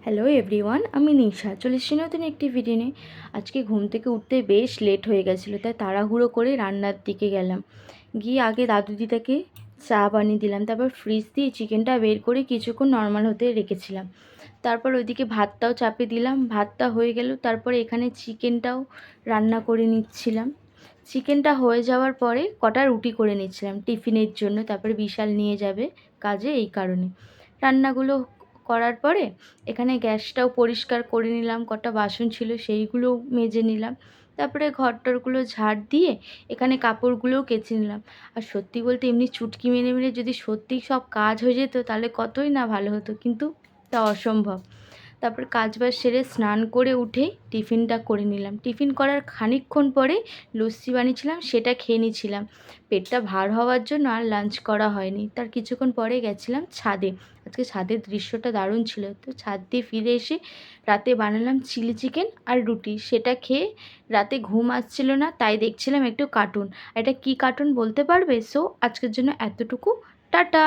Hello everyone, আমি নিশা চলে এসেছি নতুন একটি ভিডিও নিয়ে। আজকে ঘুম থেকে উঠতে বেশ লেট হয়ে গেছিলো, তাই তাড়াহুড়ো করে রান্নার দিকে গেলাম। গিয়ে আগে দাদু দিদাকে চা বানিয়ে দিলাম, তারপর ফ্রিজ দিয়ে চিকেনটা বের করে কিছুক্ষণ নর্মাল হতে রেখেছিলাম। তারপর ওইদিকে ভাতটাও চাপে দিলাম, ভাতটা হয়ে গেল। তারপরে এখানে চিকেনটাও রান্না করে নিচ্ছিলাম। চিকেনটা হয়ে যাওয়ার পরে কটা রুটি করে নিচ্ছিলাম টিফিনের জন্য, তারপরে বিশাল নিয়ে যাবে কাজে, এই কারণে রান্নাগুলো করার পরে এখানে গ্যাসটাও পরিষ্কার করে নিলাম, কটা বাসন ছিল সেইগুলো মেজে নিলাম। তারপরে ঘরটরগুলো ঝাড় দিয়ে এখানে কাপড়গুলোও কেচে নিলাম। আর সত্যি বলতে এমনি চুটকি মেরে মেরে যদি সত্যিই সব কাজ হয়ে যেত তাহলে কতই না ভালো হতো, কিন্তু তা অসম্ভব। তারপর কাজবাজ সেরে স্নান করে উঠেই টিফিনটা করে নিলাম। টিফিন করার খানিকক্ষণ পরে লস্যি বানিয়েছিলাম, সেটা খেয়ে নিয়েছিলাম। পেটটা ভার হওয়ার জন্য আর লাঞ্চ করা হয়নি। তার কিছুক্ষণ পরে গেছিলাম ছাদে। আজকে ছাদের দৃশ্যটা দারুণ ছিল, তো ছাদ দিয়ে ফিরে এসে রাতে বানালাম চিলি চিকেন আর রুটি। সেটা খেয়ে রাতে ঘুম আসছিল না, তাই দেখছিলাম একটু কার্টুন। এটা কি কার্টুন বলতে পারবে? সো আজকের জন্য এতটুকু, টাটা।